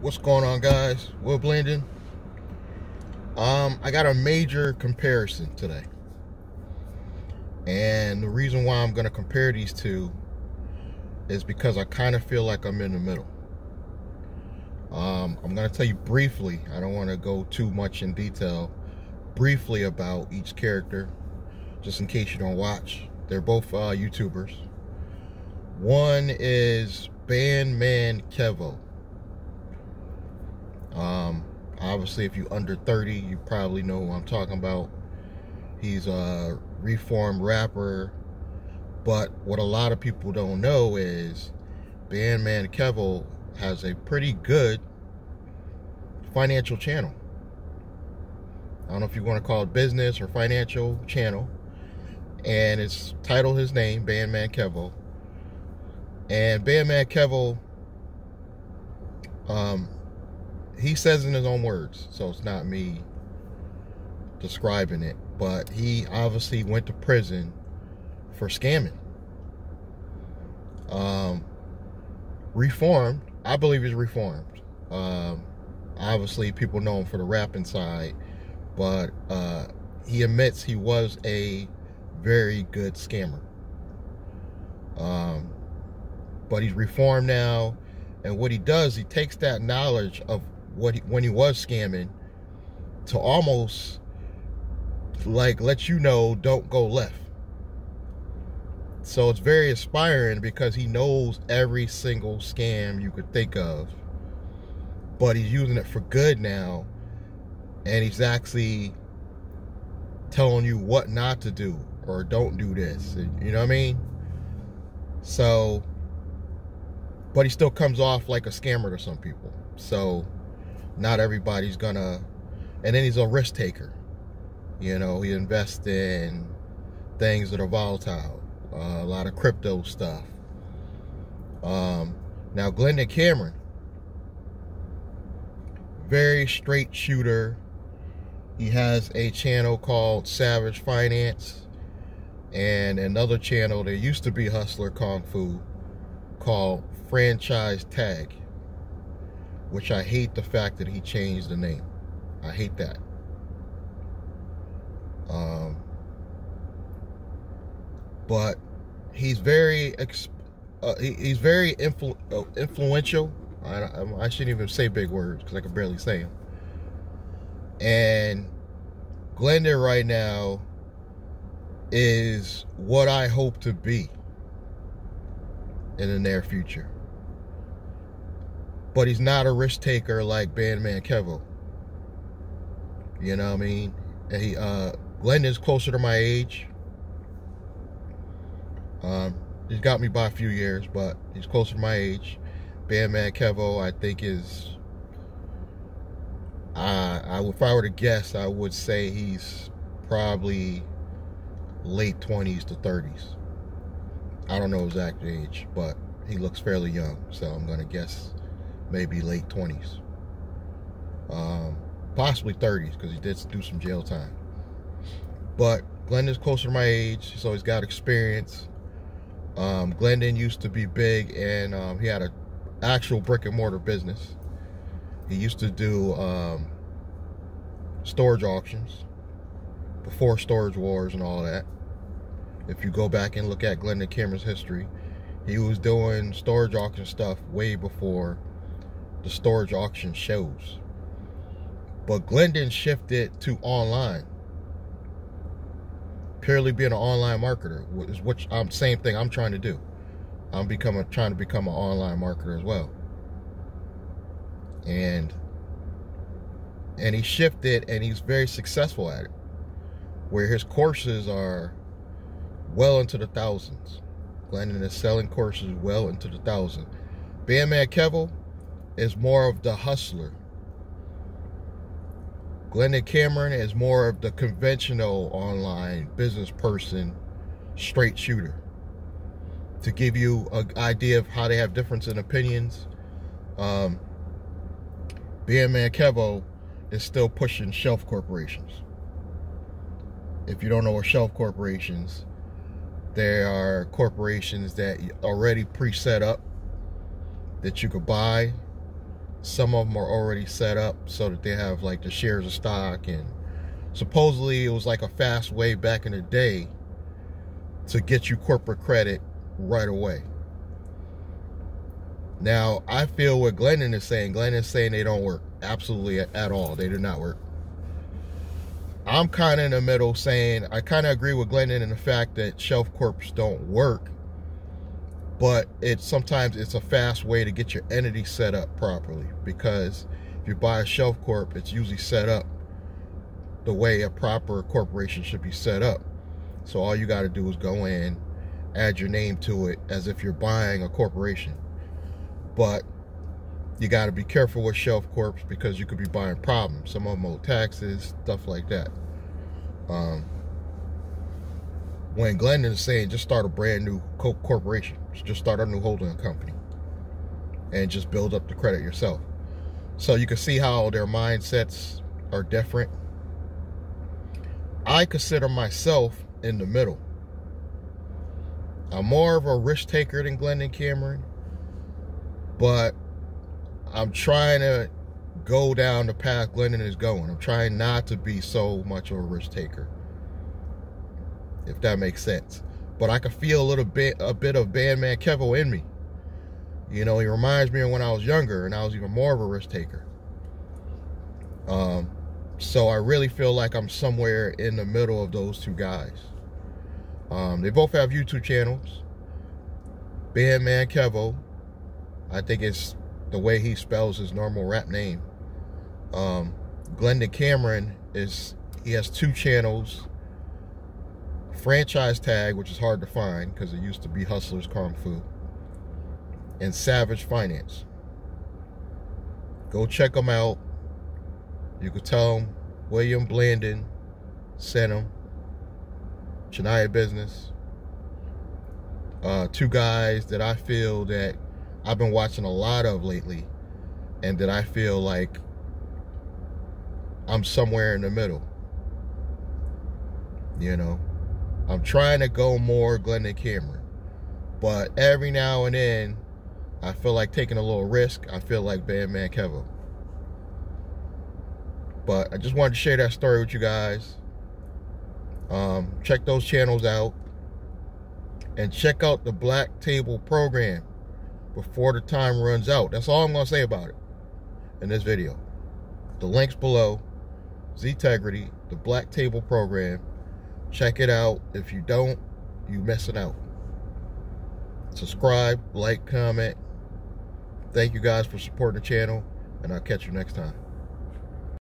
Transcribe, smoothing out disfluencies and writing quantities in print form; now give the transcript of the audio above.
What's going on, guys? Will Glendon. I got a major comparison today, and the reason why I'm going to compare these two is because I kind of feel like I'm in the middle. I'm going to tell you briefly, I don't want to go too much in detail, briefly about each character, just in case you don't watch. They're both YouTubers. One is Bandman Kevo. Obviously, if you're under 30, you probably know who I'm talking about. He's a reformed rapper, but what a lot of people don't know is Bandman Kevo has a pretty good financial channel. I don't know if you want to call it business or financial channel, and it's titled his name, Bandman Kevo. And Bandman Kevo, he says in his own words, so it's not me describing it, but he obviously went to prison for scamming. Reformed, I believe he's reformed. Obviously people know him for the rapping side, but he admits he was a very good scammer. But he's reformed now, and what he does, he takes that knowledge of when he was scamming to almost like let you know, don't go left. So it's very inspiring because he knows every single scam you could think of, but he's using it for good now, and he's actually telling you what not to do or don't do this, you know what I mean? So, but he still comes off like a scammer to some people. So not everybody's gonna, and then he's a risk taker. You know, he invests in things that are volatile, a lot of crypto stuff. Now Glendon Cameron, very straight shooter. He has a channel called Savage Finance and another channel that used to be Hustler Kung Fu called Franchise Tag, which I hate the fact that he changed the name. I hate that. But he's very influential. I shouldn't even say big words because I can barely say them. And Glendon right now is what I hope to be in the near future. But he's not a risk taker like Bandman Kevo. You know what I mean? And Glendon's closer to my age. He's got me by a few years, but he's closer to my age. Bandman Kevo, I think, is, if I were to guess, I would say he's probably late 20s to 30s. I don't know his exact age, but he looks fairly young, so I'm gonna guess maybe late 20s, possibly 30s, because he did do some jail time. But Glendon's closer to my age, so he's got experience. Glendon used to be big, and he had an actual brick and mortar business. He used to do storage auctions before Storage Wars and all that. If you go back and look at Glendon Cameron's history, he was doing storage auction stuff way before the storage auction shows. But Glendon shifted to online, purely being an online marketer, which same thing I'm trying to do. I'm trying to become an online marketer as well. And he shifted, and he's very successful at it, where his courses are well into the thousands. Glendon is selling courses well into the thousands. Bandman Kevo is more of the hustler. Glendon Cameron is more of the conventional online business person, straight shooter. To give you an idea of how they have difference in opinions, Bandman Kevo is still pushing shelf corporations. If you don't know what shelf corporations, there are corporations that already pre-set up that you could buy some of them are already set up so that they have like the shares of stock, and supposedly it was like a fast way back in the day to get you corporate credit right away. Now, I feel what Glendon is saying they don't work absolutely at all. They do not work. I'm kind of in the middle saying I kind of agree with Glendon in the fact that shelf corps don't work, but sometimes it's a fast way to get your entity set up properly, because if you buy a shelf corp, it's usually set up the way a proper corporation should be set up. So all you got to do is go in, add your name to it as if you're buying a corporation. But you got to be careful with shelf corps because you could be buying problems. Some of them owe taxes, stuff like that. When Glendon is saying just start a brand new corporation, just start a new holding company and just build up the credit yourself. So you can see how their mindsets are different. I consider myself in the middle. I'm more of a risk taker than Glendon Cameron, but I'm trying to go down the path Glendon is going. I'm trying not to be so much of a risk taker, if that makes sense. But I can feel a bit of Bandman Kevo in me. You know, he reminds me of when I was younger and I was even more of a risk taker. So I really feel like I'm somewhere in the middle of those two guys. They both have YouTube channels. Bandman Kevo, I think it's the way he spells his normal rap name. Glendon Cameron he has two channels. Franchise Tag, which is hard to find because it used to be Hustlers Kung Fu, and Savage Finance. Go check them out. You could tell them William Blandon sent them. Chennai Business. Two guys that I feel that I've been watching a lot of lately, and that I feel like I'm somewhere in the middle. You know, I'm trying to go more Glendon Cameron, but every now and then I feel like taking a little risk. I feel like Bandman Kevo. But I just wanted to share that story with you guys. Check those channels out, and check out the Black Table program before the time runs out. That's all I'm going to say about it in this video. The link's below. Zetegrity, the Black Table program. Check it out. If you don't, you're missing out. Subscribe, like, comment. Thank you guys for supporting the channel, and I'll catch you next time.